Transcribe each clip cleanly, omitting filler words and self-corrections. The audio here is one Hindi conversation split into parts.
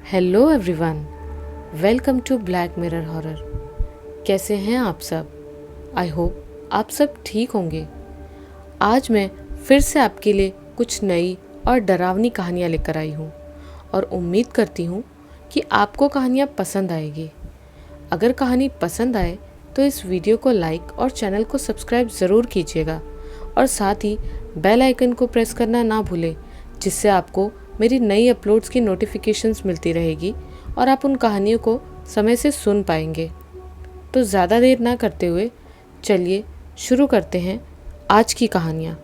Hello everyone, welcome to black mirror horror. कैसे हैं आप सब? आई होप आप सब ठीक होंगे। आज मैं फिर से आपके लिए कुछ नई और डरावनी कहानियाँ लेकर आई हूँ और उम्मीद करती हूँ कि आपको कहानियाँ पसंद आएगी। अगर कहानी पसंद आए तो इस वीडियो को लाइक और चैनल को सब्सक्राइब ज़रूर कीजिएगा और साथ ही बेल आइकन को प्रेस करना ना भूलें, जिससे आपको मेरी नई अपलोड्स की नोटिफिकेशंस मिलती रहेगी और आप उन कहानियों को समय से सुन पाएंगे। तो ज़्यादा देर ना करते हुए चलिए शुरू करते हैं आज की कहानियाँ।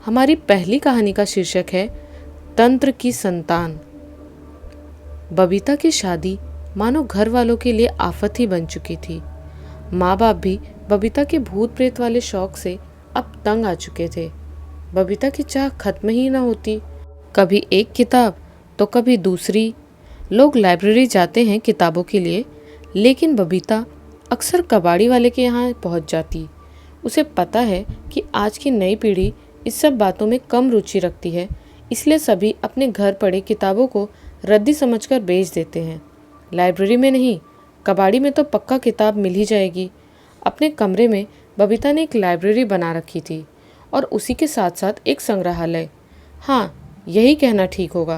हमारी पहली कहानी का शीर्षक है तंत्र की संतान। बबीता की शादी मानो घर वालों के लिए आफत ही बन चुकी थी। माँ बाप भी बबीता के भूत प्रेत वाले शौक से अब तंग आ चुके थे। बबीता की चाह खत्म ही ना होती, कभी एक किताब तो कभी दूसरी। लोग लाइब्रेरी जाते हैं किताबों के लिए, लेकिन बबीता अक्सर कबाड़ी वाले के यहाँ पहुँच जाती। उसे पता है कि आज की नई पीढ़ी इस सब बातों में कम रुचि रखती है, इसलिए सभी अपने घर पड़े किताबों को रद्दी समझकर बेच देते हैं। लाइब्रेरी में नहीं, कबाड़ी में तो पक्का किताब मिल ही जाएगी। अपने कमरे में बबीता ने एक लाइब्रेरी बना रखी थी और उसी के साथ साथ एक संग्रहालय। हाँ, यही कहना ठीक होगा।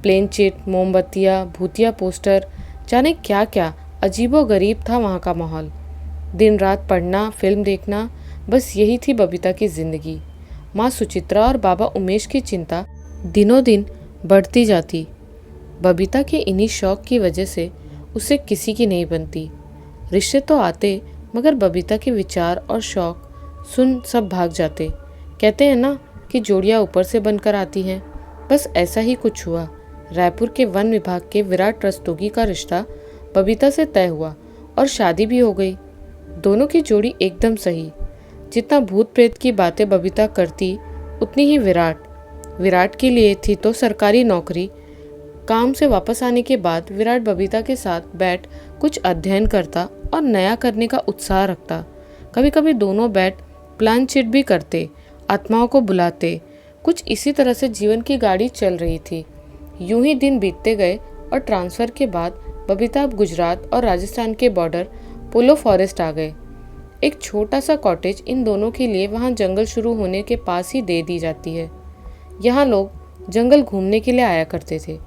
प्लेन चिट, मोमबत्तियाँ, भूतिया पोस्टर, जाने क्या क्या अजीबो गरीब था वहाँ का माहौल। दिन रात पढ़ना, फिल्म देखना, बस यही थी बबीता की जिंदगी। माँ सुचित्रा और बाबा उमेश की चिंता दिनों दिन बढ़ती जाती। बबीता के इन्हीं शौक की वजह से उसे किसी की नहीं बनती। रिश्ते तो आते, मगर बबीता के विचार और शौक सुन सब भाग जाते। कहते हैं ना कि जोड़ियाँ ऊपर से बनकर आती हैं, बस ऐसा ही कुछ हुआ। रायपुर के वन विभाग के विराट रस्तोगी का रिश्ता बबीता से तय हुआ और शादी भी हो गई। दोनों की जोड़ी एकदम सही। जितना भूत प्रेत की बातें बबीता करती, उतनी ही विराट के लिए थी तो सरकारी नौकरी। काम से वापस आने के बाद विराट बबीता के साथ बैठ कुछ अध्ययन करता और नया करने का उत्साह रखता। कभी कभी दोनों बैठ प्लान चिट भी करते, आत्माओं को बुलाते। कुछ इसी तरह से जीवन की गाड़ी चल रही थी। यूं ही दिन बीतते गए और ट्रांसफ़र के बाद बबीता अब गुजरात और राजस्थान के बॉर्डर पोलो फॉरेस्ट आ गए। एक छोटा सा कॉटेज इन दोनों के लिए वहां जंगल शुरू होने के पास ही दे दी जाती है। यहाँ लोग जंगल घूमने के लिए आया करते थे।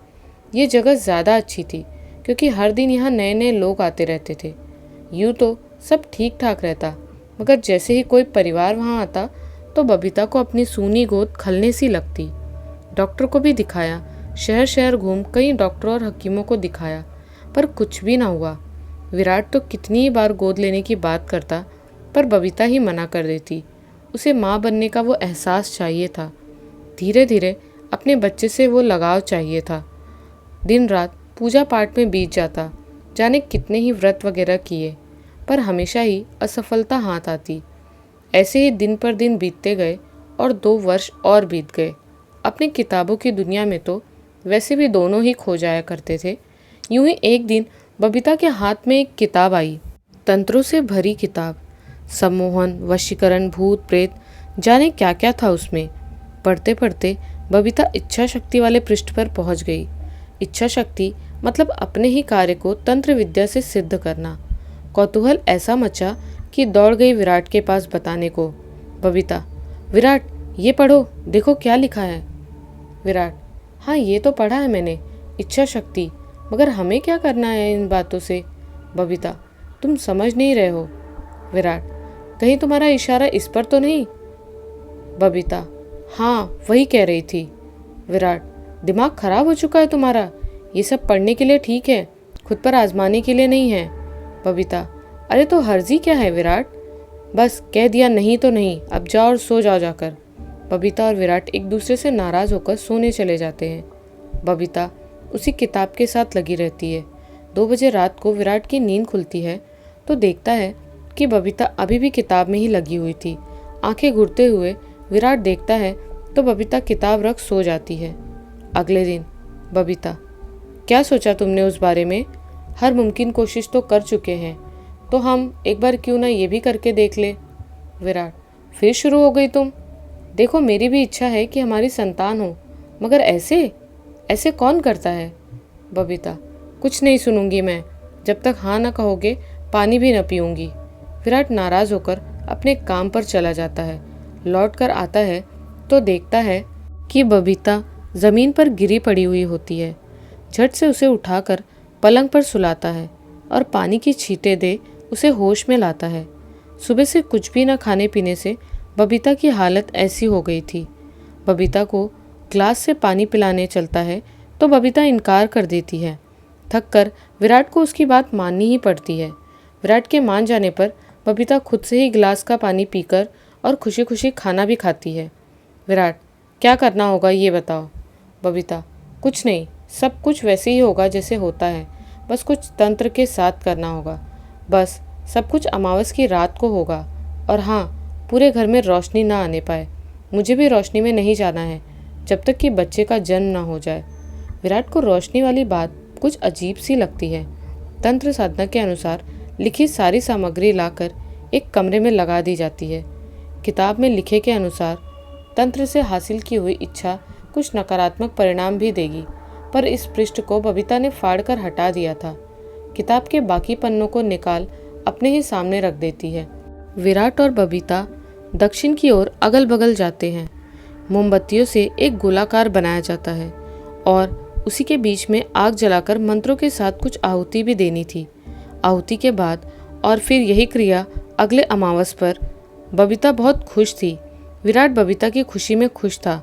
ये जगह ज़्यादा अच्छी थी क्योंकि हर दिन यहाँ नए नए लोग आते रहते थे। यूँ तो सब ठीक ठाक रहता, मगर जैसे ही कोई परिवार वहाँ आता तो बबीता को अपनी सूनी गोद खलने सी लगती। डॉक्टर को भी दिखाया, शहर शहर घूम कई डॉक्टरों और हकीमों को दिखाया, पर कुछ भी ना हुआ। विराट तो कितनी ही बार गोद लेने की बात करता, पर बबीता ही मना कर देती। उसे माँ बनने का वो एहसास चाहिए था। धीरे धीरे अपने बच्चे से वो लगाव चाहिए था। दिन रात पूजा पाठ में बीत जाता, जाने कितने ही व्रत वगैरह किए, पर हमेशा ही असफलता हाथ आती। ऐसे ही दिन पर दिन बीतते गए और 2 वर्ष और बीत गए। अपनी किताबों की दुनिया में तो वैसे भी दोनों ही खो जाया करते थे। यूं ही एक दिन बबीता के हाथ में एक किताब आई, तंत्रों से भरी किताब। सम्मोहन, वशीकरण, भूत प्रेत, जाने क्या क्या था उसमें। पढ़ते पढ़ते बबीता इच्छा शक्ति वाले पृष्ठ पर पहुंच गई। इच्छा शक्ति मतलब अपने ही कार्य को तंत्र विद्या से सिद्ध करना। कौतूहल ऐसा मचा कि दौड़ गई विराट के पास बताने को। बबीता, विराट ये पढ़ो, देखो क्या लिखा है। विराट, हाँ ये तो पढ़ा है मैंने, इच्छा शक्ति, मगर हमें क्या करना है इन बातों से। बबीता, तुम समझ नहीं रहे हो। विराट, कहीं तुम्हारा इशारा इस पर तो नहीं। बबीता, हाँ वही कह रही थी। विराट, दिमाग खराब हो चुका है तुम्हारा, ये सब पढ़ने के लिए ठीक है, खुद पर आजमाने के लिए नहीं है। बबीता, अरे तो हर्जी क्या है विराट, बस कह दिया नहीं तो नहीं, अब जाओ और सो जाओ जाकर। बबीता और विराट एक दूसरे से नाराज होकर सोने चले जाते हैं। बबीता उसी किताब के साथ लगी रहती है। 2 बजे रात को विराट की नींद खुलती है तो देखता है कि बबीता अभी भी किताब में ही लगी हुई थी। आंखें घूरते हुए विराट देखता है तो बबीता किताब रख सो जाती है। अगले दिन, बबीता, क्या सोचा तुमने उस बारे में? हर मुमकिन कोशिश तो कर चुके हैं, तो हम एक बार क्यों ना ये भी करके देख ले। विराट, फिर शुरू हो गई तुम। देखो मेरी भी इच्छा है कि हमारी संतान हो, मगर ऐसे कौन करता है। बबीता, कुछ नहीं सुनूंगी मैं। जब तक हाँ ना कहोगे पानी भी न पीऊंगी। विराट नाराज होकर अपने काम पर चला जाता है। लौट कर आता है तो देखता है कि बबीता जमीन पर गिरी पड़ी हुई होती है। झट से उसे उठाकर पलंग पर सुलाता है और पानी की छींटे दे उसे होश में लाता है। सुबह से कुछ भी न खाने पीने से बबीता की हालत ऐसी हो गई थी। बबीता को ग्लास से पानी पिलाने चलता है तो बबीता इनकार कर देती है। थक कर विराट को उसकी बात माननी ही पड़ती है। विराट के मान जाने पर बबीता खुद से ही गिलास का पानी पीकर और खुशी खुशी खाना भी खाती है। विराट, क्या करना होगा ये बताओ। बबीता, कुछ नहीं, सब कुछ वैसे ही होगा जैसे होता है, बस कुछ तंत्र के साथ करना होगा। बस सब कुछ अमावस की रात को होगा। और हाँ, पूरे घर में रोशनी ना आने पाए। मुझे भी रोशनी में नहीं जाना है जब तक कि बच्चे का जन्म ना हो जाए। विराट को रोशनी वाली बात कुछ अजीब सी लगती है। तंत्र साधना के अनुसार लिखी सारी सामग्री लाकर एक कमरे में लगा दी जाती है। किताब में लिखे के अनुसार तंत्र से हासिल की हुई इच्छा कुछ नकारात्मक परिणाम भी देगी, पर इस पृष्ठ को बबीता ने फाड़कर हटा दिया था। किताब के बाकी पन्नों को निकाल अपने ही सामने रख देती है। विराट और बबीता दक्षिण की ओर अगल बगल जाते हैं। मोमबत्तियों से एक गोलाकार बनाया जाता है और उसी के बीच में आग जलाकर मंत्रों के साथ कुछ आहुति भी देनी थी। आहुति के बाद और फिर यही क्रिया अगले अमावस पर। बबीता बहुत खुश थी। विराट बबीता की खुशी में खुश था।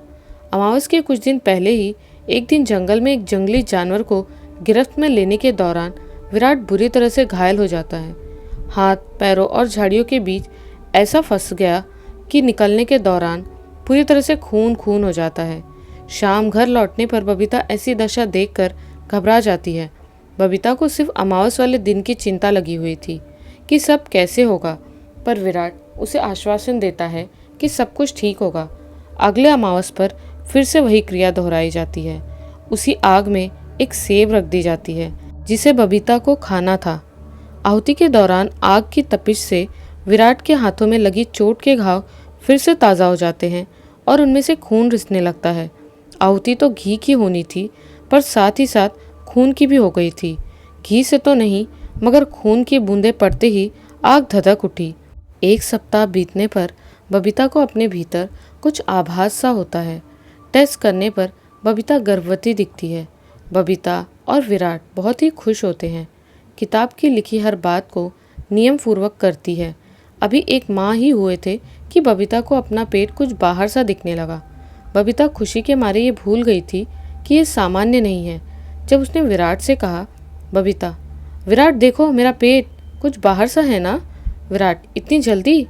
अमावस के कुछ दिन पहले ही एक दिन जंगल में एक जंगली जानवर को गिरफ्त में लेने के दौरान विराट बुरी तरह से घायल हो जाता है। हाथ, पैरों और झाड़ियों के बीच ऐसा फंस गया कि निकलने के दौरान पूरी तरह से खून खून हो जाता है। शाम घर लौटने पर बबीता ऐसी दशा देखकर घबरा जाती है। बबीता को सिर्फ अमावस वाले दिन की चिंता लगी हुई थी कि सब कैसे होगा, पर विराट उसे आश्वासन देता है कि सब कुछ ठीक होगा। अगले अमावस पर फिर से वही क्रिया दोहराई जाती है। उसी आग में एक सेब रख दी जाती है जिसे बबीता को खाना था। आहुति के दौरान आग की तपिश से विराट के हाथों में लगी चोट के घाव फिर से ताज़ा हो जाते हैं और उनमें से खून रिसने लगता है। आहुति तो घी की होनी थी, पर साथ ही साथ खून की भी हो गई थी। घी से तो नहीं, मगर खून की बूंदें पड़ते ही आग धधक उठी। एक सप्ताह बीतने पर बबीता को अपने भीतर कुछ आभास सा होता है। टेस्ट करने पर बबीता गर्भवती दिखती है। बबीता और विराट बहुत ही खुश होते हैं। किताब की लिखी हर बात को नियम पूर्वक करती है। अभी एक माह ही हुए थे कि बबीता को अपना पेट कुछ बाहर सा दिखने लगा। बबीता खुशी के मारे ये भूल गई थी कि ये सामान्य नहीं है। जब उसने विराट से कहा, बबीता, विराट देखो मेरा पेट कुछ बाहर सा है ना। विराट, इतनी जल्दी।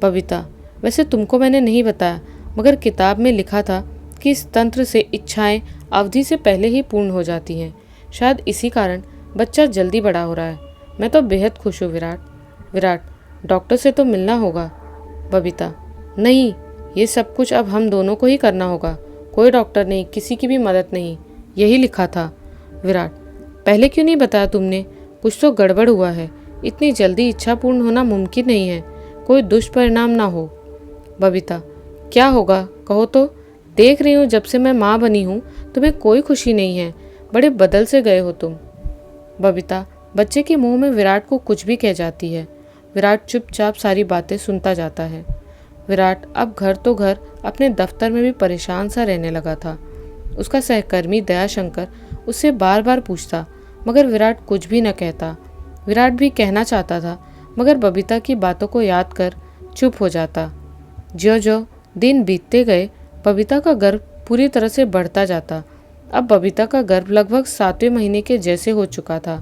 बबीता, वैसे तुमको मैंने नहीं बताया, मगर किताब में लिखा था कि इस तंत्र से इच्छाएं अवधि से पहले ही पूर्ण हो जाती हैं। शायद इसी कारण बच्चा जल्दी बड़ा हो रहा है। मैं तो बेहद खुश हूँ विराट। विराट, डॉक्टर से तो मिलना होगा। बबीता, नहीं, ये सब कुछ अब हम दोनों को ही करना होगा। कोई डॉक्टर नहीं, किसी की भी मदद नहीं, यही लिखा था। विराट, पहले क्यों नहीं बताया तुमने? कुछ तो गड़बड़ हुआ है। इतनी जल्दी इच्छा पूर्ण होना मुमकिन नहीं है। कोई दुष्परिणाम ना हो। बबीता, क्या होगा कहो तो? देख रही हूँ जब से मैं माँ बनी हूँ तुम्हें कोई खुशी नहीं है। बड़े बदल से गए हो तुम। बबीता बच्चे के मुंह में विराट को कुछ भी कह जाती है। विराट चुपचाप सारी बातें सुनता जाता है। विराट अब घर तो घर अपने दफ्तर में भी परेशान सा रहने लगा था। उसका सहकर्मी दयाशंकर उससे बार बार पूछता, मगर विराट कुछ भी न कहता। विराट भी कहना चाहता था, मगर बबीता की बातों को याद कर चुप हो जाता। ज्यों ज्यों दिन बीतते गए बबीता का गर्भ पूरी तरह से बढ़ता जाता। अब बबीता का गर्भ लगभग 7वें महीने के जैसे हो चुका था।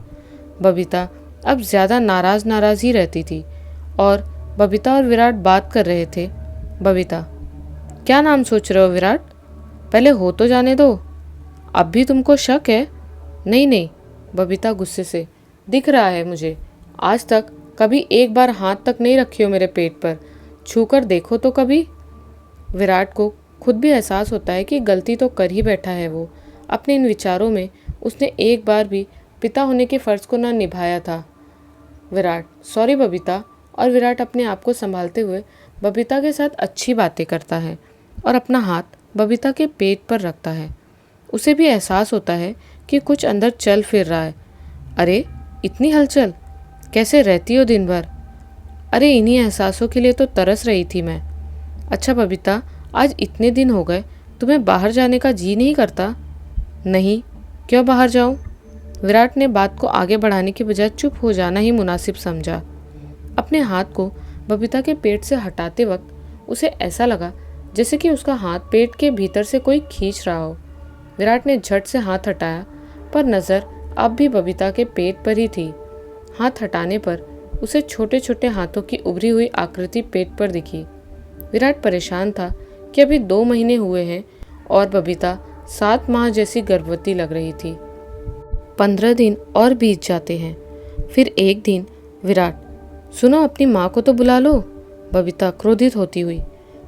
बबीता अब ज़्यादा नाराज ही रहती थी और बबीता और विराट बात कर रहे थे। बबीता, क्या नाम सोच रहे हो विराट? पहले हो तो जाने दो। अब भी तुमको शक है? नहीं नहीं, बबीता गुस्से से, दिख रहा है मुझे। आज तक कभी एक बार हाथ तक नहीं रखी हो मेरे पेट पर। छूकर देखो तो कभी। विराट को खुद भी एहसास होता है कि गलती तो कर ही बैठा है वो। अपने इन विचारों में उसने एक बार भी पिता होने के फ़र्ज़ को न निभाया था। विराट, सॉरी बबीता। और विराट अपने आप को संभालते हुए बबीता के साथ अच्छी बातें करता है और अपना हाथ बबीता के पेट पर रखता है। उसे भी एहसास होता है कि कुछ अंदर चल फिर रहा है। अरे इतनी हलचल, कैसे रहती हो दिन भर? अरे इन्हीं एहसासों के लिए तो तरस रही थी मैं। अच्छा बबीता, आज इतने दिन हो गए, तुम्हें बाहर जाने का जी नहीं करता? नहीं, क्यों बाहर जाऊं? विराट ने बात को आगे बढ़ाने की बजाय चुप हो जाना ही मुनासिब समझा। अपने हाथ को बबीता के पेट से हटाते वक्त उसे ऐसा लगा जैसे कि उसका हाथ पेट के भीतर से कोई खींच रहा हो। विराट ने झट से हाथ हटाया, पर नज़र अब भी बबीता के पेट पर ही थी। हाथ हटाने पर उसे छोटे छोटे हाथों की उभरी हुई आकृति पेट पर दिखी। विराट परेशान था कि अभी 2 महीने हुए हैं और बबीता 7 माह जैसी गर्भवती लग रही थी। 15 दिन और बीत जाते हैं। फिर एक दिन विराट, सुनो अपनी माँ को तो बुला लो। बबीता क्रोधित होती हुई,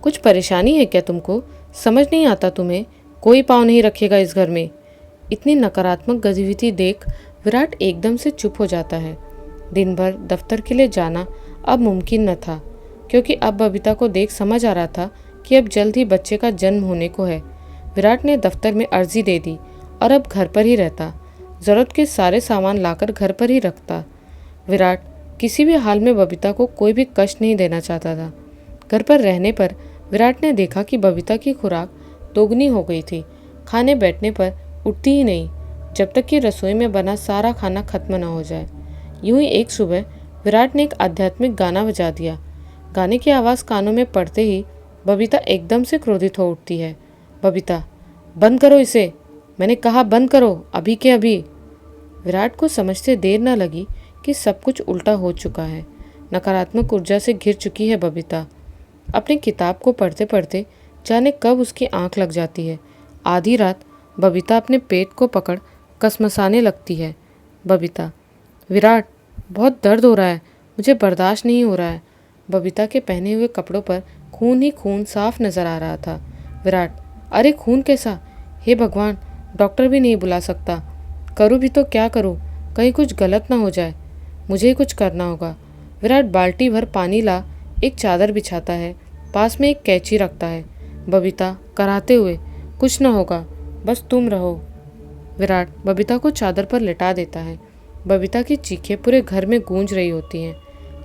कुछ परेशानी है क्या तुमको? समझ नहीं आता तुम्हें? कोई पाँव नहीं रखेगा इस घर में। इतनी नकारात्मक गतिविधि देख विराट एकदम से चुप हो जाता है। दिन भर दफ्तर के लिए जाना अब मुमकिन न था, क्योंकि अब बबीता को देख समझ आ रहा था कि अब जल्द ही बच्चे का जन्म होने को है। विराट ने दफ्तर में अर्जी दे दी और अब घर पर ही रहता। ज़रूरत के सारे सामान लाकर घर पर ही रखता। विराट किसी भी हाल में बबीता को कोई भी कष्ट नहीं देना चाहता था। घर पर रहने पर विराट ने देखा कि बबीता की खुराक दोगुनी हो गई थी। खाने बैठने पर उठती ही नहीं जब तक कि रसोई में बना सारा खाना खत्म न हो जाए। यूं ही एक सुबह विराट ने एक आध्यात्मिक गाना बजा दिया। गाने की आवाज़ कानों में पड़ते ही बबीता एकदम से क्रोधित हो उठती है। बबीता, बंद करो इसे, मैंने कहा बंद करो अभी के अभी। विराट को समझते देर न लगी कि सब कुछ उल्टा हो चुका है। नकारात्मक ऊर्जा से घिर चुकी है बबीता। अपनी किताब को पढ़ते पढ़ते जाने कब उसकी आंख लग जाती है। आधी रात बबीता अपने पेट को पकड़ कसमसाने लगती है। बबीता, विराट बहुत दर्द हो रहा है, मुझे बर्दाश्त नहीं हो रहा है। बबीता के पहने हुए कपड़ों पर खून ही खून साफ नजर आ रहा था। विराट, अरे खून कैसा? हे भगवान, डॉक्टर भी नहीं बुला सकता। करूँ भी तो क्या करूँ? कहीं कुछ गलत ना हो जाए। मुझे ही कुछ करना होगा। विराट बाल्टी भर पानी ला एक चादर बिछाता है, पास में एक कैंची रखता है। बबीता कराते हुए, कुछ ना होगा, बस तुम रहो। विराट बबीता को चादर पर लिटा देता है। बबीता की चीखें पूरे घर में गूंज रही होती हैं।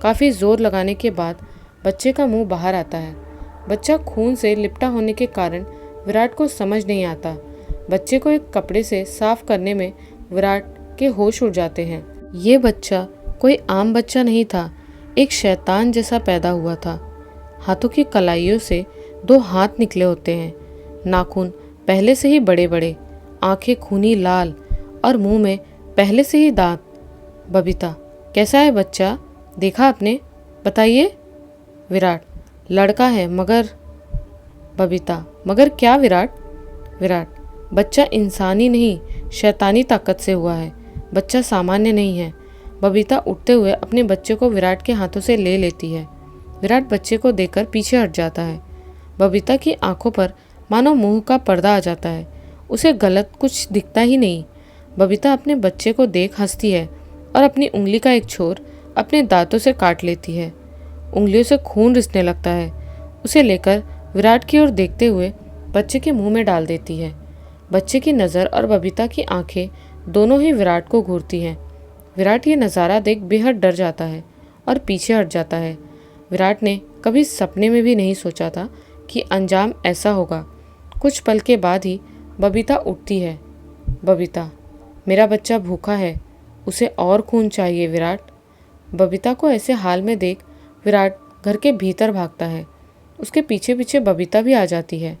काफ़ी जोर लगाने के बाद बच्चे का मुंह बाहर आता है। बच्चा खून से लिपटा होने के कारण विराट को समझ नहीं आता। बच्चे को एक कपड़े से साफ करने में विराट के होश उड़ जाते हैं। ये बच्चा कोई आम बच्चा नहीं था, एक शैतान जैसा पैदा हुआ था। हाथों की कलाइयों से 2 हाथ निकले होते हैं, नाखून पहले से ही बड़े बड़े, आंखें खूनी लाल और मुंह में पहले से ही दांत। बबीता, कैसा है बच्चा? देखा आपने? बताइए। विराट, लड़का है मगर। बबीता, मगर क्या विराट? विराट, बच्चा इंसानी नहीं शैतानी ताकत से हुआ है। बच्चा सामान्य नहीं है। बबीता उठते हुए अपने बच्चे को विराट के हाथों से ले लेती है। विराट बच्चे को देखकर पीछे हट जाता है। बबीता की आंखों पर मानो मुंह का पर्दा आ जाता है। उसे गलत कुछ दिखता ही नहीं। बबीता अपने बच्चे को देख हंसती है और अपनी उंगली का एक छोर अपने दांतों से काट लेती है। उंगलियों से खून रिसने लगता है। उसे लेकर विराट की ओर देखते हुए बच्चे के मुंह में डाल देती है। बच्चे की नज़र और बबीता की आंखें दोनों ही विराट को घूरती हैं। विराट ये नज़ारा देख बेहद डर जाता है और पीछे हट जाता है। विराट ने कभी सपने में भी नहीं सोचा था कि अंजाम ऐसा होगा। कुछ पल के बाद ही बबीता उठती है। बबीता, मेरा बच्चा भूखा है, उसे और खून चाहिए विराट। बबीता को ऐसे हाल में देख विराट घर के भीतर भागता है। उसके पीछे पीछे बबीता भी आ जाती है।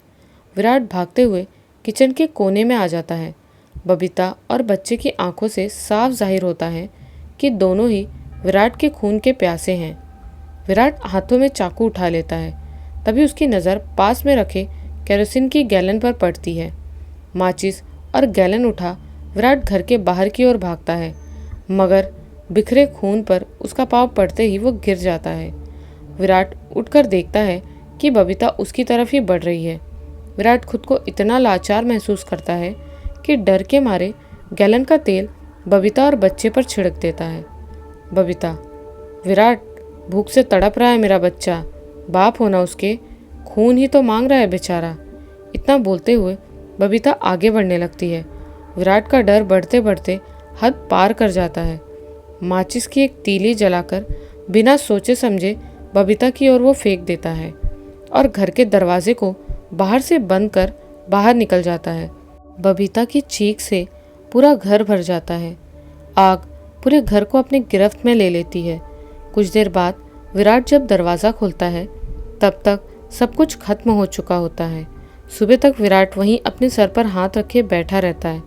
विराट भागते हुए किचन के कोने में आ जाता है। बबीता और बच्चे की आंखों से साफ जाहिर होता है कि दोनों ही विराट के खून के प्यासे हैं। विराट हाथों में चाकू उठा लेता है। तभी उसकी नज़र पास में रखे केरोसिन की गैलन पर पड़ती है। माचिस और गैलन उठा विराट घर के बाहर की ओर भागता है, मगर बिखरे खून पर उसका पाँव पड़ते ही वो गिर जाता है। विराट उठकर देखता है कि बबीता उसकी तरफ ही बढ़ रही है। विराट खुद को इतना लाचार महसूस करता है कि डर के मारे गैलन का तेल बबीता और बच्चे पर छिड़क देता है। बबीता, विराट, भूख से तड़प रहा है मेरा बच्चा, बाप होना उसके, खून ही तो मांग रहा है बेचारा। इतना बोलते हुए बबीता आगे बढ़ने लगती है। विराट का डर बढ़ते बढ़ते हद पार कर जाता है। माचिस की एक तीली जलाकर बिना सोचे समझे बबीता की ओर वो फेंक देता है और घर के दरवाजे को बाहर से बंद कर बाहर निकल जाता है। बबीता की चीख से पूरा घर भर जाता है। आग पूरे घर को अपनी गिरफ्त में ले लेती है। कुछ देर बाद विराट जब दरवाज़ा खोलता है तब तक सब कुछ खत्म हो चुका होता है। सुबह तक विराट वहीं अपने सर पर हाथ रखे बैठा रहता है।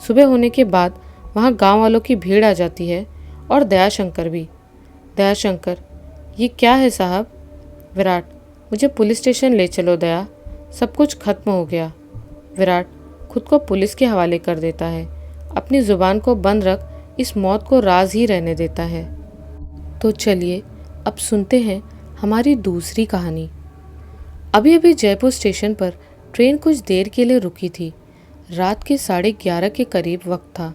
सुबह होने के बाद वहाँ गांव वालों की भीड़ आ जाती है और दयाशंकर भी। दयाशंकर, ये क्या है साहब? विराट, मुझे पुलिस स्टेशन ले चलो दया, सब कुछ खत्म हो गया। विराट खुद को पुलिस के हवाले कर देता है। अपनी ज़ुबान को बंद रख इस मौत को राज ही रहने देता है। तो चलिए अब सुनते हैं हमारी दूसरी कहानी। अभी अभी जयपुर स्टेशन पर ट्रेन कुछ देर के लिए रुकी थी। रात के 11:30 के करीब वक्त था।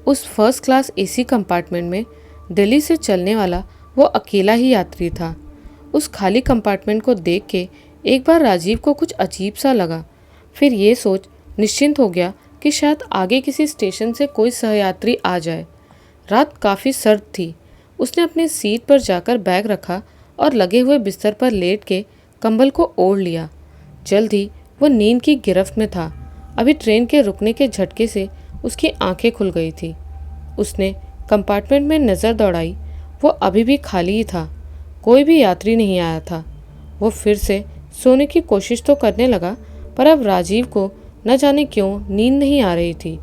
उस फर्स्ट क्लास एसी कंपार्टमेंट में दिल्ली से चलने वाला वो अकेला ही यात्री था। उस खाली कंपार्टमेंट को देख के एक बार राजीव को कुछ अजीब सा लगा। फिर ये सोच निश्चिंत हो गया कि शायद आगे किसी स्टेशन से कोई सहयात्री आ जाए। रात काफ़ी सर्द थी। उसने अपनी सीट पर जाकर बैग रखा और लगे हुए बिस्तर पर लेट के कंबल को ओढ़ लिया। जल्द ही वो नींद की गिरफ्त में था। अभी ट्रेन के रुकने के झटके से उसकी आंखें खुल गई थी। उसने कंपार्टमेंट में नज़र दौड़ाई। वो अभी भी खाली ही था, कोई भी यात्री नहीं आया था। वो फिर से सोने की कोशिश तो करने लगा, पर अब राजीव को न जाने क्यों नींद नहीं आ रही थी।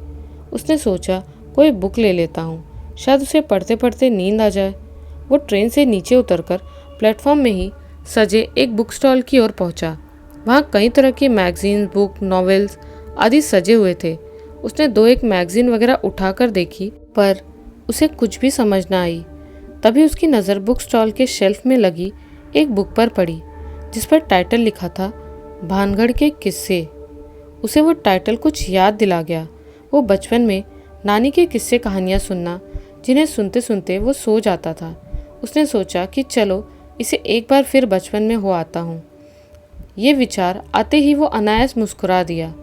उसने सोचा कोई बुक ले लेता हूँ, शायद उसे पढ़ते पढ़ते नींद आ जाए। वो ट्रेन से नीचे उतरकर प्लेटफॉर्म में ही सजे एक बुक स्टॉल की ओर पहुँचा। वहाँ कई तरह की मैगजीन, बुक, नॉवेल्स आदि सजे हुए थे। उसने 2-1 मैगजीन वगैरह उठाकर देखी, पर उसे कुछ भी समझ ना आई। तभी उसकी नज़र बुक स्टॉल के शेल्फ में लगी एक बुक पर पड़ी, जिस पर टाइटल लिखा था भानगढ़ के किस्से। उसे वो टाइटल कुछ याद दिला गया। वो बचपन में नानी के किस्से कहानियाँ सुनना, जिन्हें सुनते सुनते वो सो जाता था। उसने सोचा कि चलो इसे एक बार फिर बचपन में हो आता हूँ। ये विचार आते ही वो अनायास मुस्कुरा दिया।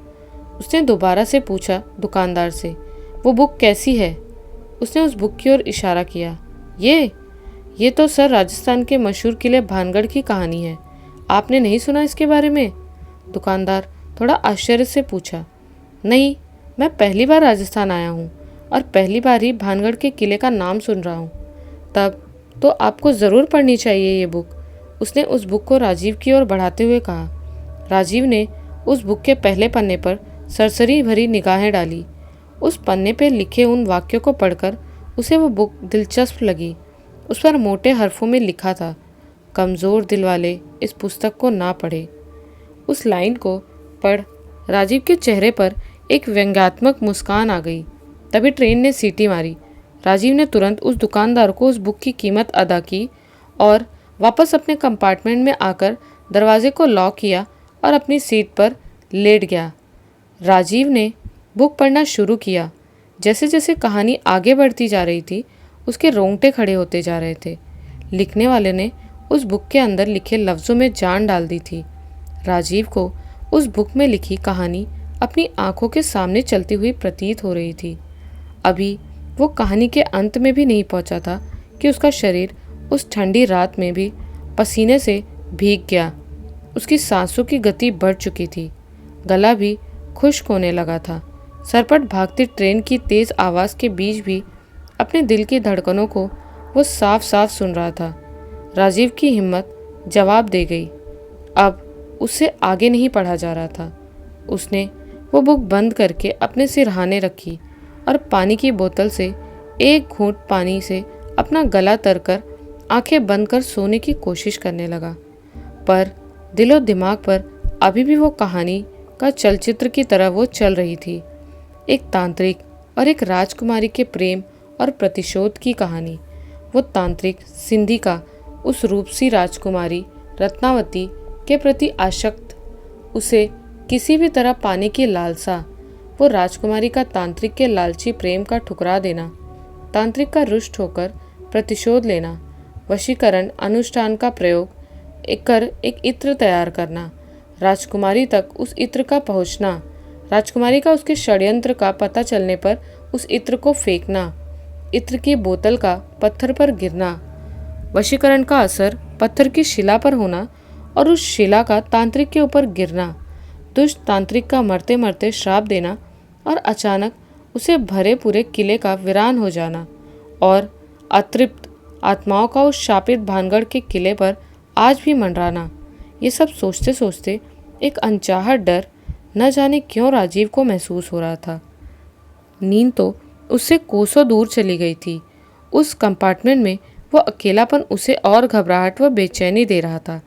उसने दोबारा से पूछा दुकानदार से, वो बुक कैसी है? उसने उस बुक की ओर इशारा किया। ये तो सर राजस्थान के मशहूर किले भानगढ़ की कहानी है। आपने नहीं सुना इसके बारे में? दुकानदार थोड़ा आश्चर्य से पूछा। नहीं, मैं पहली बार राजस्थान आया हूँ और पहली बार ही भानगढ़ के किले का नाम सुन रहा हूँ। तब तो आपको ज़रूर पढ़नी चाहिए ये बुक। उसने उस बुक को राजीव की ओर बढ़ाते हुए कहा। राजीव ने उस बुक के पहले पन्ने पर सरसरी भरी निगाहें डाली। उस पन्ने पर लिखे उन वाक्यों को पढ़कर उसे वो बुक दिलचस्प लगी। उस पर मोटे हरफों में लिखा था, कमज़ोर दिल वाले इस पुस्तक को ना पढ़े। उस लाइन को पढ़ राजीव के चेहरे पर एक व्यंग्यात्मक मुस्कान आ गई। तभी ट्रेन ने सीटी मारी। राजीव ने तुरंत उस दुकानदार को उस बुक की कीमत अदा की और वापस अपने कंपार्टमेंट में आकर दरवाजे को लॉक किया और अपनी सीट पर लेट गया। राजीव ने बुक पढ़ना शुरू किया। जैसे जैसे कहानी आगे बढ़ती जा रही थी, उसके रोंगटे खड़े होते जा रहे थे। लिखने वाले ने उस बुक के अंदर लिखे लफ्ज़ों में जान डाल दी थी। राजीव को उस बुक में लिखी कहानी अपनी आंखों के सामने चलती हुई प्रतीत हो रही थी। अभी वो कहानी के अंत में भी नहीं पहुंचा था कि उसका शरीर उस ठंडी रात में भी पसीने से भीग गया। उसकी सांसों की गति बढ़ चुकी थी, गला भी खुश्क होने लगा था। सरपट भागती ट्रेन की तेज़ आवाज़ के बीच भी अपने दिल की धड़कनों को वो साफ साफ सुन रहा था। राजीव की हिम्मत जवाब दे गई। अब उससे आगे नहीं पढ़ा जा रहा था। उसने वो बुक बंद करके अपने सिरहाने रखी और पानी की बोतल से एक घूंट पानी से अपना गला तरकर आंखें बंद कर सोने की कोशिश करने लगा। पर दिलो दिमाग पर अभी भी वो कहानी का चलचित्र की तरह वो चल रही थी। एक तांत्रिक और एक राजकुमारी के प्रेम और प्रतिशोध की कहानी। वो तांत्रिक सिंधी का उस रूपसी राजकुमारी रत्नावती के प्रति आसक्त, उसे किसी भी तरह पाने की लालसा, वो राजकुमारी का तांत्रिक के लालची प्रेम का ठुकरा देना, तांत्रिक का रुष्ट होकर प्रतिशोध लेना, वशीकरण अनुष्ठान का प्रयोग एक इत्र तैयार करना, राजकुमारी तक उस इत्र का पहुंचना, राजकुमारी का उसके षड्यंत्र का पता चलने पर उस इत्र को फेंकना, इत्र की बोतल का पत्थर पर गिरना, वशीकरण का असर पत्थर की शिला पर होना और उस शिला का तांत्रिक के ऊपर गिरना, दुष्ट तांत्रिक का मरते मरते श्राप देना और अचानक उसे भरे पूरे किले का वीरान हो जाना और अतृप्त आत्माओं का उस शापित भानगढ़ के किले पर आज भी मंडराना। ये सब सोचते सोचते एक अनचाहा डर न जाने क्यों राजीव को महसूस हो रहा था। नींद तो उससे कोसों दूर चली गई थी। उस कंपार्टमेंट में वो अकेलापन उसे और घबराहट व बेचैनी दे रहा था।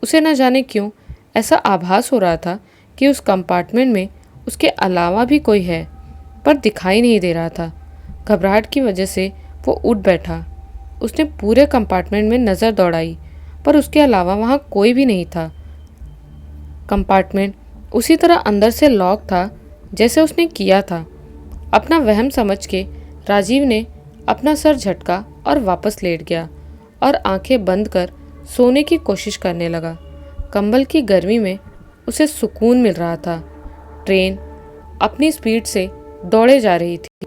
उसे न जाने क्यों ऐसा आभास हो रहा था कि उस कंपार्टमेंट में उसके अलावा भी कोई है, पर दिखाई नहीं दे रहा था। घबराहट की वजह से वो उठ बैठा। उसने पूरे कंपार्टमेंट में नज़र दौड़ाई, पर उसके अलावा वहाँ कोई भी नहीं था। कंपार्टमेंट उसी तरह अंदर से लॉक था जैसे उसने किया था। अपना वहम समझ के राजीव ने अपना सर झटका और वापस लेट गया और आंखें बंद कर सोने की कोशिश करने लगा। कंबल की गर्मी में उसे सुकून मिल रहा था। ट्रेन अपनी स्पीड से दौड़े जा रही थी।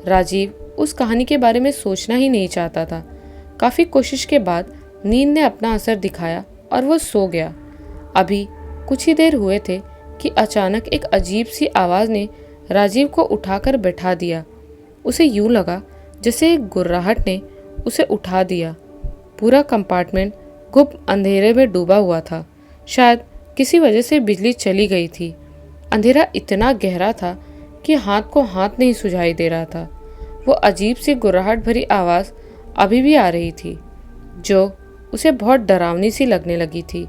राजीव उस कहानी के बारे में सोचना ही नहीं चाहता था। काफ़ी कोशिश के बाद नींद ने अपना असर दिखाया और वो सो गया। अभी कुछ ही देर हुए थे कि अचानक एक अजीब सी आवाज़ ने राजीव को उठाकर बैठा दिया। उसे यूं लगा जैसे एक गुर्राहट ने उसे उठा दिया। पूरा कंपार्टमेंट गुप्त अंधेरे में डूबा हुआ था। शायद किसी वजह से बिजली चली गई थी। अंधेरा इतना गहरा था कि हाथ को हाथ नहीं सुझाई दे रहा था। वो अजीब सी गुर्राहट भरी आवाज़ अभी भी आ रही थी, जो उसे बहुत डरावनी सी लगने लगी थी।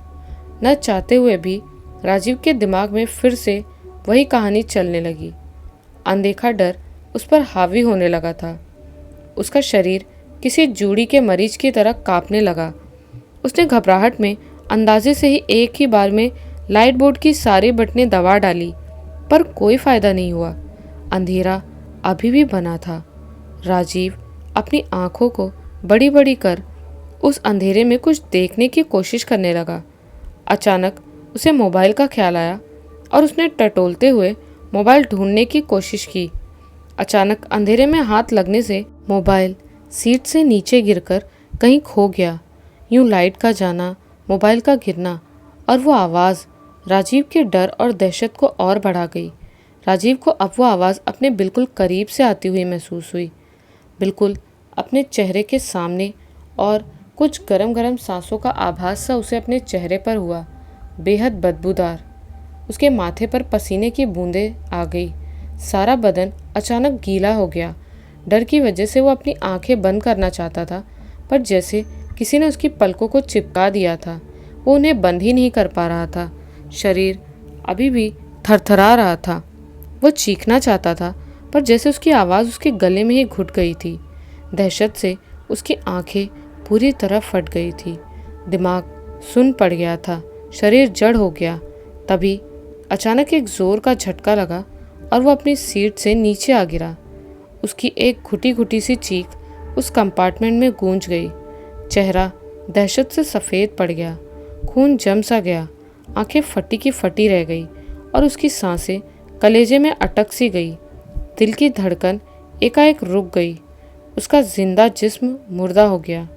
न चाहते हुए भी राजीव के दिमाग में फिर से वही कहानी चलने लगी। अनदेखा डर उस पर हावी होने लगा था। उसका शरीर किसी जूड़ी के मरीज की तरह कांपने लगा। उसने घबराहट में अंदाजे से ही एक ही बार में लाइट बोर्ड की सारी बटनें दबा डाली, पर कोई फायदा नहीं हुआ। अंधेरा अभी भी बना था। राजीव अपनी आंखों को बड़ी बड़ी कर उस अंधेरे में कुछ देखने की कोशिश करने लगा। अचानक उसे मोबाइल का ख्याल आया और उसने टटोलते हुए मोबाइल ढूंढने की कोशिश की। अचानक अंधेरे में हाथ लगने से मोबाइल सीट से नीचे गिरकर कहीं खो गया। यूं लाइट का जाना, मोबाइल का गिरना और वो आवाज़ राजीव के डर और दहशत को और बढ़ा गई। राजीव को अब वो आवाज़ अपने बिल्कुल करीब से आती हुई महसूस हुई, बिल्कुल अपने चेहरे के सामने, और कुछ गरम गरम सांसों का आभास सा उसे अपने चेहरे पर हुआ, बेहद बदबूदार। उसके माथे पर पसीने की बूंदें आ गई। सारा बदन अचानक गीला हो गया। डर की वजह से वो अपनी आंखें बंद करना चाहता था, पर जैसे किसी ने उसकी पलकों को चिपका दिया था। वो उन्हें बंद ही नहीं कर पा रहा था। शरीर अभी भी थरथरा रहा था। वो चीखना चाहता था, पर जैसे उसकी आवाज़ उसके गले में ही घुट गई थी। दहशत से उसकी आंखें पूरी तरह फट गई थी। दिमाग सुन्न पड़ गया था। शरीर जड़ हो गया। तभी अचानक एक जोर का झटका लगा और वो अपनी सीट से नीचे आ गिरा। उसकी एक घुटी घुटी सी चीख उस कंपार्टमेंट में गूंज गई। चेहरा दहशत से सफ़ेद पड़ गया। खून जम सा गया। आंखें फटी की फटी रह गई और उसकी सांसें कलेजे में अटक सी गई। दिल की धड़कन एकाएक रुक गई। उसका जिंदा जिस्म मुर्दा हो गया।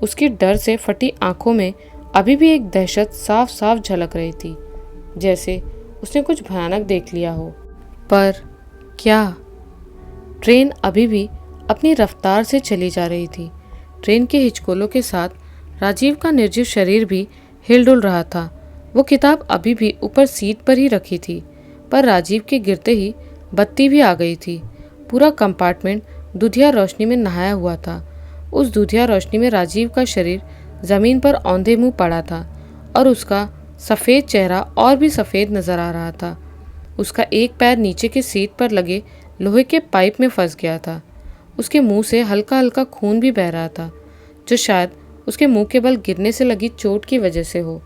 उसकी डर से फटी आंखों में अभी भी एक दहशत साफ साफ झलक रही थी, जैसे उसने कुछ भयानक देख लिया हो। पर क्या? ट्रेन अभी भी अपनी रफ्तार से चली जा रही थी। ट्रेन के हिचकोलों के साथ राजीव का निर्जीव शरीर भी हिलडुल रहा था। वो किताब अभी भी ऊपर सीट पर ही रखी थी, पर राजीव के गिरते ही बत्ती भी आ गई थी। पूरा कंपार्टमेंट दुधिया रोशनी में नहाया हुआ था। उस दुधिया रोशनी में राजीव का शरीर ज़मीन पर औंधे मुंह पड़ा था और उसका सफ़ेद चेहरा और भी सफ़ेद नज़र आ रहा था। उसका एक पैर नीचे की सीट पर लगे लोहे के पाइप में फंस गया था। उसके मुंह से हल्का हल्का खून भी बह रहा था, जो शायद उसके मुंह के बल गिरने से लगी चोट की वजह से हो।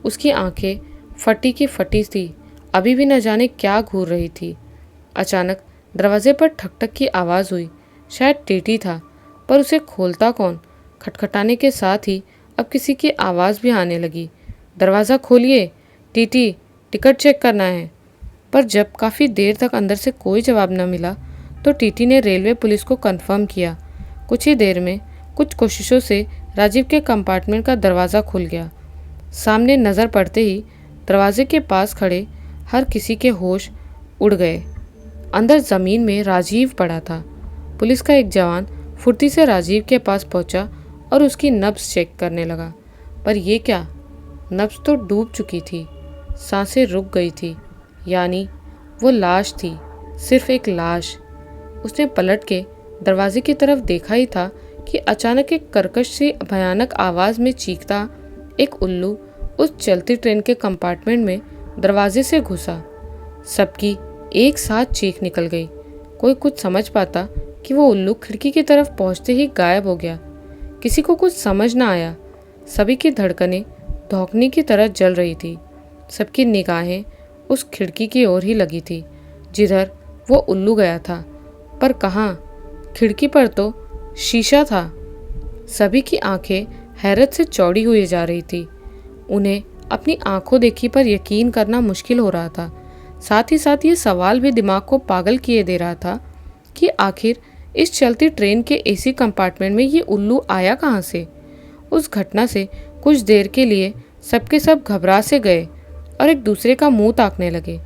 उसकी आंखें फटी की फटी थी, अभी भी न जाने क्या घूर रही थी। अचानक दरवाजे पर ठक-ठक की आवाज़ हुई। शायद टीटी था, पर उसे खोलता कौन? खटखटाने के साथ ही अब किसी की आवाज़ भी आने लगी। दरवाज़ा खोलिए, टीटी, टिकट चेक करना है। पर जब काफ़ी देर तक अंदर से कोई जवाब न मिला तो टीटी ने रेलवे पुलिस को कंफर्म किया। कुछ ही देर में कुछ कोशिशों से राजीव के कंपार्टमेंट का दरवाज़ा खुल गया। सामने नज़र पड़ते ही दरवाजे के पास खड़े हर किसी के होश उड़ गए। अंदर ज़मीन में राजीव पड़ा था। पुलिस का एक जवान फुर्ती से राजीव के पास पहुंचा और उसकी नब्ज़ चेक करने लगा। पर ये क्या, नब्ज़ तो डूब चुकी थी, सांसें रुक गई थी, यानी वो लाश थी, सिर्फ एक लाश। उसने पलट के दरवाजे की तरफ देखा ही था कि अचानक एक कर्कश सी भयानक आवाज़ में चीखता एक उल्लू उस चलती ट्रेन के कंपार्टमेंट में दरवाजे से घुसा। सबकी एक साथ चीख निकल गई। कोई कुछ समझ पाता कि वो उल्लू खिड़की की तरफ पहुंचते ही गायब हो गया। किसी को कुछ समझ ना आया। सभी की धड़कनें धौंकने की तरह जल रही थी। सबकी निगाहें उस खिड़की की ओर ही लगी थी जिधर वो उल्लू गया था। पर कहाँ? खिड़की पर तो शीशा था। सभी की आंखें हैरत से चौड़ी हुई जा रही थी। उन्हें अपनी आंखों देखी पर यकीन करना मुश्किल हो रहा था। साथ ही साथ ये सवाल भी दिमाग को पागल किए दे रहा था कि आखिर इस चलती ट्रेन के एसी कंपार्टमेंट में ये उल्लू आया कहाँ से। उस घटना से कुछ देर के लिए सबके सब घबरा से गए और एक दूसरे का मुंह ताकने लगे।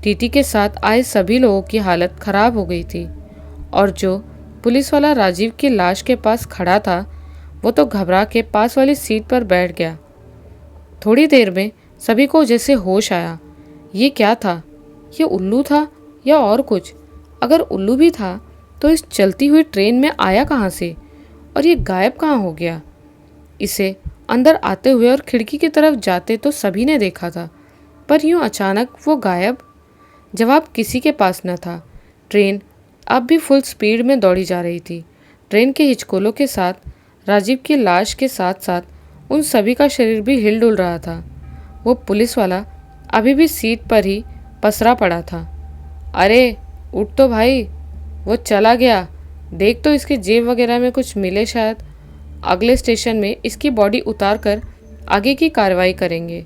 टीटी के साथ आए सभी लोगों की हालत खराब हो गई थी और जो पुलिस वाला राजीव की लाश के पास खड़ा था वो तो घबरा के पास वाली सीट पर बैठ गया। थोड़ी देर में सभी को जैसे होश आया। ये क्या था? ये उल्लू था या और कुछ? अगर उल्लू भी था तो इस चलती हुई ट्रेन में आया कहाँ से और ये गायब कहाँ हो गया? इसे अंदर आते हुए और खिड़की की तरफ जाते तो सभी ने देखा था, पर यूं अचानक वो गायब। जवाब किसी के पास न था। ट्रेन अब भी फुल स्पीड में दौड़ी जा रही थी। ट्रेन के हिचकोलों के साथ राजीव की लाश के साथ साथ उन सभी का शरीर भी हिल डुल रहा था। वो पुलिस वाला अभी भी सीट पर ही पसरा पड़ा था। अरे उठ तो भाई, वो चला गया। देख तो इसके जेब वगैरह में कुछ मिले शायद। अगले स्टेशन में इसकी बॉडी उतार कर आगे की कार्रवाई करेंगे।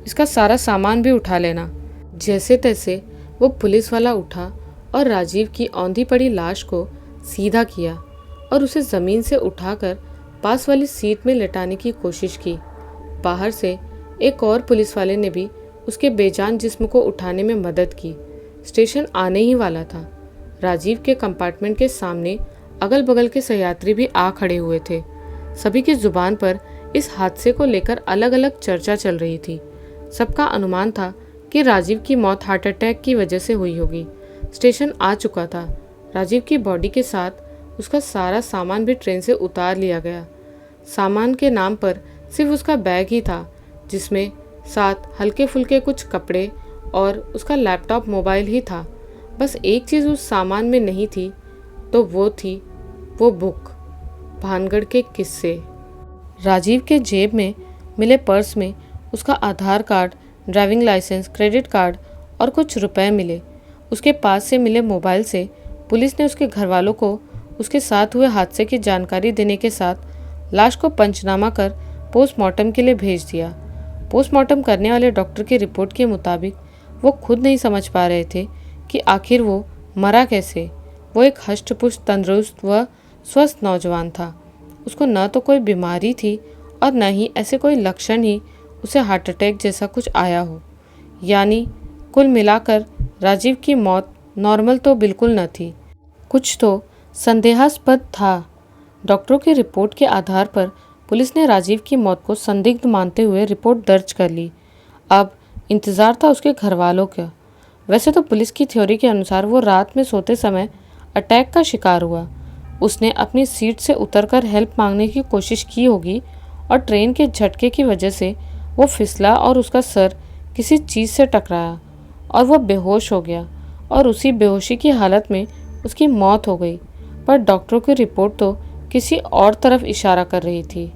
इसका सारा सामान भी उठा लेना। जैसे तैसे वो पुलिस वाला उठा और राजीव की औंधी पड़ी लाश को सीधा किया और उसे ज़मीन से उठाकर पास वाली सीट में लेटाने की कोशिश की। बाहर से एक और पुलिस वाले ने भी उसके बेजान जिस्म को उठाने में मदद की। स्टेशन आने ही वाला था। राजीव के कंपार्टमेंट के सामने अगल बगल के सहयात्री भी आ खड़े हुए थे। सभी की जुबान पर इस हादसे को लेकर अलग अलग चर्चा चल रही थी। सबका अनुमान था कि राजीव की मौत हार्ट अटैक की वजह से हुई होगी। स्टेशन आ चुका था। राजीव की बॉडी के साथ उसका सारा सामान भी ट्रेन से उतार लिया गया। सामान के नाम पर सिर्फ उसका बैग ही था, जिसमें साथ हल्के फुल्के कुछ कपड़े और उसका लैपटॉप मोबाइल ही था। बस एक चीज़ उस सामान में नहीं थी, तो वो थी वो बुक, भानगढ़ के किस्से। राजीव के जेब में मिले पर्स में उसका Aadhaar card, driving licence, credit card और कुछ रुपए मिले। उसके पास से मिले मोबाइल से पुलिस ने उसके घर वालों को उसके साथ हुए हादसे की जानकारी देने के साथ लाश को पंचनामा कर पोस्टमार्टम के लिए भेज दिया। पोस्टमार्टम करने वाले डॉक्टर की रिपोर्ट के मुताबिक वो खुद नहीं समझ पा रहे थे कि आखिर वो मरा कैसे। वो एक हष्ट-पुष्ट, तंदुरुस्त व स्वस्थ नौजवान था। उसको न तो कोई बीमारी थी और न ही ऐसे कोई लक्षण ही उसे हार्ट अटैक जैसा कुछ आया हो। यानी कुल मिलाकर राजीव की मौत नॉर्मल तो बिल्कुल न थी, कुछ तो संदेहास्पद था। डॉक्टरों की रिपोर्ट के आधार पर पुलिस ने राजीव की मौत को संदिग्ध मानते हुए रिपोर्ट दर्ज कर ली। अब इंतज़ार था उसके घर वालों का। वैसे तो पुलिस की थ्योरी के अनुसार वो रात में सोते समय अटैक का शिकार हुआ। उसने अपनी सीट से उतरकर हेल्प मांगने की कोशिश की होगी और ट्रेन के झटके की वजह से वो फिसला और उसका सर किसी चीज़ से टकराया और वो बेहोश हो गया और उसी बेहोशी की हालत में उसकी मौत हो गई। पर डॉक्टरों की रिपोर्ट तो किसी और तरफ इशारा कर रही थी।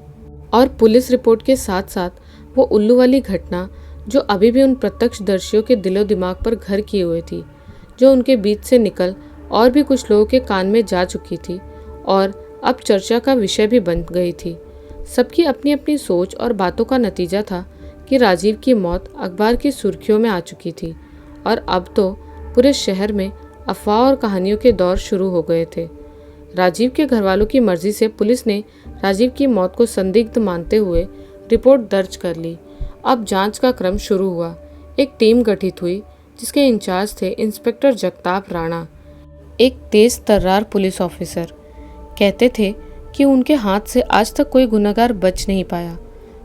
और पुलिस रिपोर्ट के साथ साथ वो उल्लू वाली घटना जो अभी भी उन प्रत्यक्षदर्शियों के दिलो दिमाग पर घर किए हुए थी, जो उनके बीच से निकल और भी कुछ लोगों के कान में जा चुकी थी और अब चर्चा का विषय भी बन गई थी। सबकी अपनी अपनी सोच और बातों का नतीजा था कि राजीव की मौत अखबार की सुर्खियों में आ चुकी थी और अब तो पूरे शहर में अफवाह और कहानियों के दौर शुरू हो गए थे। राजीव के घरवालों की मर्जी से पुलिस ने राजीव की मौत को संदिग्ध मानते हुए रिपोर्ट दर्ज कर ली। अब जांच का क्रम शुरू हुआ। एक टीम गठित हुई जिसके इंचार्ज थे इंस्पेक्टर जगताप राणा, एक तेज तर्रार पुलिस ऑफिसर। कहते थे कि उनके हाथ से आज तक कोई गुनहगार बच नहीं पाया।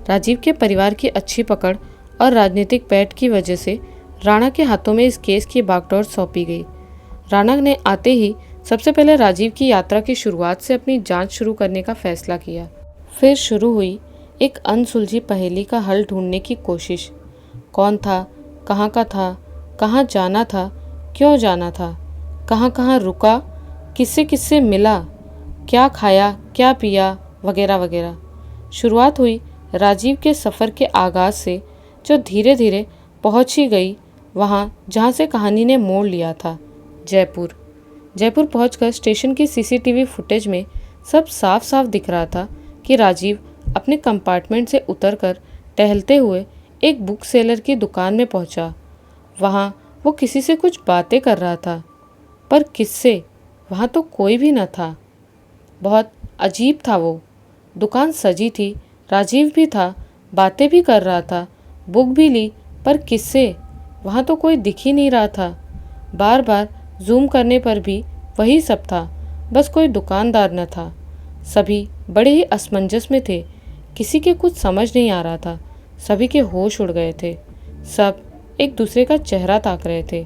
राजीव के परिवार की अच्छी पकड़ और राजनीतिक पैठ की वजह से राणा के हाथों में इस केस की बागडोर सौंपी गई। राणा ने आते ही सबसे पहले राजीव की यात्रा की शुरुआत से अपनी जांच शुरू करने का फैसला किया। फिर शुरू हुई एक अनसुलझी पहेली का हल ढूंढने की कोशिश। कौन था, कहाँ का था, कहाँ जाना था, क्यों जाना था, कहाँ कहाँ रुका, किससे किससे मिला, क्या खाया, क्या पिया, वगैरह वगैरह। शुरुआत हुई राजीव के सफ़र के आगाज़ से, जो धीरे धीरे पहुँच ही गई वहाँ जहाँ से कहानी ने मोड़ लिया था, जयपुर। जयपुर पहुंचकर स्टेशन की सीसीटीवी फुटेज में सब साफ साफ दिख रहा था कि राजीव अपने कंपार्टमेंट से उतरकर टहलते हुए एक बुक सेलर की दुकान में पहुंचा। वहां वो किसी से कुछ बातें कर रहा था, पर किससे? वहां तो कोई भी न था। बहुत अजीब था वो। दुकान सजी थी, राजीव भी था, बातें भी कर रहा था, बुक भी ली, पर किससे? वहां तो कोई दिख ही नहीं रहा था। बार बार जूम करने पर भी वही सब था, बस कोई दुकानदार न था। सभी बड़े ही असमंजस में थे। किसी के कुछ समझ नहीं आ रहा था। सभी के होश उड़ गए थे। सब एक दूसरे का चेहरा ताक रहे थे।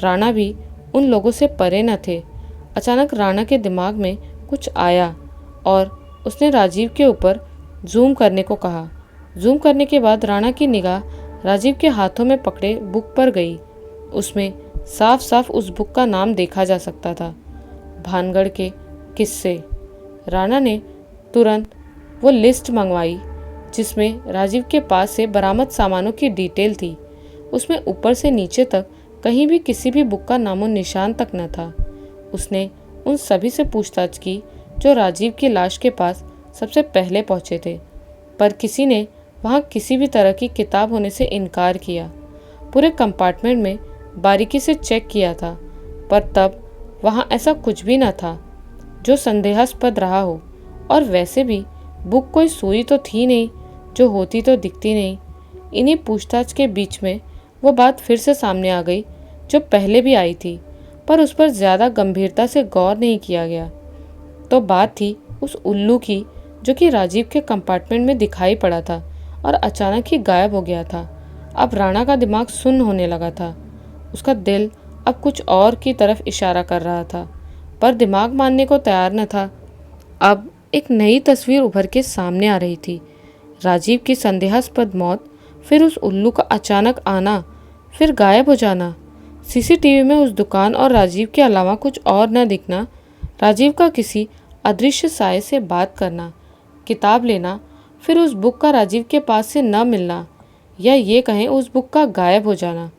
राणा भी उन लोगों से परे न थे। अचानक राणा के दिमाग में कुछ आया और उसने राजीव के ऊपर जूम करने को कहा। जूम करने के बाद राणा की निगाह राजीव के हाथों में पकड़े बुक पर गई। उसमें साफ साफ उस बुक का नाम देखा जा सकता था, भानगढ़ के किस्से। राणा ने तुरंत वो लिस्ट मंगवाई जिसमें राजीव के पास से बरामद सामानों की डिटेल थी। उसमें ऊपर से नीचे तक कहीं भी किसी भी बुक का नामो निशान तक न था। उसने उन सभी से पूछताछ की जो राजीव की लाश के पास सबसे पहले पहुंचे थे, पर किसी ने वहां किसी भी तरह की किताब होने से इनकार किया। पूरे कंपार्टमेंट में बारीकी से चेक किया था, पर तब वहां ऐसा कुछ भी न था जो संदेहास्पद रहा हो। और वैसे भी बुक कोई सुई तो थी नहीं, जो होती तो दिखती नहीं। इन्हीं पूछताछ के बीच में वो बात फिर से सामने आ गई जो पहले भी आई थी, पर उस पर ज़्यादा गंभीरता से गौर नहीं किया गया। तो बात थी उस उल्लू की जो कि राजीव के कंपार्टमेंट में दिखाई पड़ा था और अचानक ही गायब हो गया था। अब राणा का दिमाग सुन्न होने लगा था। उसका दिल अब कुछ और की तरफ इशारा कर रहा था, पर दिमाग मानने को तैयार न था। अब एक नई तस्वीर उभर के सामने आ रही थी। राजीव की संदेहास्पद मौत, फिर उस उल्लू का अचानक आना, फिर गायब हो जाना, सीसीटीवी में उस दुकान और राजीव के अलावा कुछ और न दिखना, राजीव का किसी अदृश्य साये से बात करना, किताब लेना, फिर उस बुक का राजीव के पास से न मिलना, या ये कहें उस बुक का गायब हो जाना।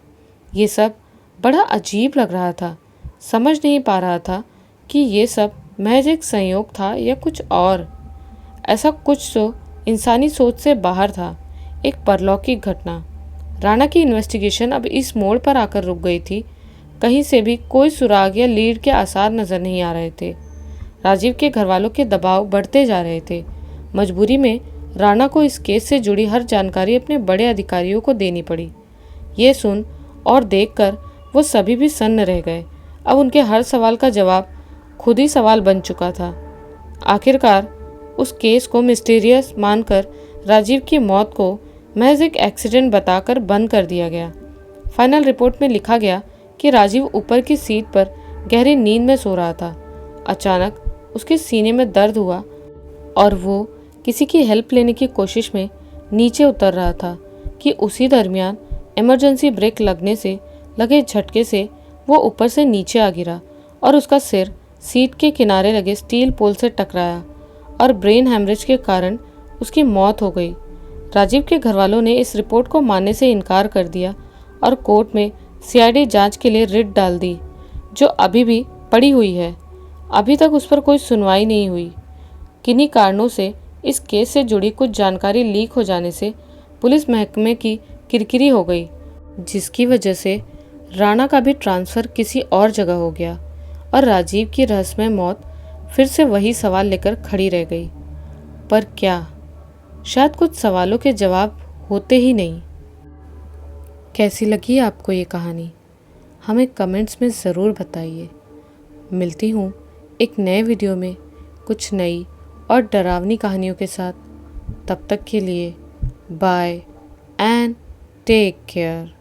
ये सब बड़ा अजीब लग रहा था। समझ नहीं पा रहा था कि ये सब महज एक संयोग था या कुछ और। ऐसा कुछ तो इंसानी सोच से बाहर था, एक परलौकिक घटना। राणा की इन्वेस्टिगेशन अब इस मोड़ पर आकर रुक गई थी। कहीं से भी कोई सुराग या लीड के आसार नजर नहीं आ रहे थे। राजीव के घरवालों के दबाव बढ़ते जा रहे थे। मजबूरी में राणा को इस केस से जुड़ी हर जानकारी अपने बड़े अधिकारियों को देनी पड़ी। ये सुन और देखकर वो सभी भी सन्न रह गए। अब उनके हर सवाल का जवाब खुद ही सवाल बन चुका था। आखिरकार उस केस को मिस्टीरियस मानकर राजीव की मौत को महज एक एक्सीडेंट बताकर बंद कर दिया गया। फाइनल रिपोर्ट में लिखा गया कि राजीव ऊपर की सीट पर गहरी नींद में सो रहा था। अचानक उसके सीने में दर्द हुआ और वो किसी की हेल्प लेने की कोशिश में नीचे उतर रहा था कि उसी दरमियान इमरजेंसी ब्रेक लगने से लगे झटके से वो ऊपर से नीचे आ गिरा और उसका सिर सीट के किनारे लगे स्टील पोल से टकराया और ब्रेन हैमरेज के कारण उसकी मौत हो गई। राजीव के घरवालों ने इस रिपोर्ट को मानने से इनकार कर दिया और कोर्ट में सीआईडी जांच के लिए रिट डाल दी, जो अभी भी पड़ी हुई है। अभी तक उस पर कोई सुनवाई नहीं हुई। किन्हीं कारणों से इस केस से जुड़ी कुछ जानकारी लीक हो जाने से पुलिस महकमे की किरकिरी हो गई, जिसकी वजह से राणा का भी ट्रांसफ़र किसी और जगह हो गया और राजीव की रहस्यमय मौत फिर से वही सवाल लेकर खड़ी रह गई। पर क्या? शायद कुछ सवालों के जवाब होते ही नहीं। कैसी लगी आपको ये कहानी? हमें कमेंट्स में ज़रूर बताइए। मिलती हूँ एक नए वीडियो में कुछ नई और डरावनी कहानियों के साथ। तब तक के लिए बाय एंड टेक केयर।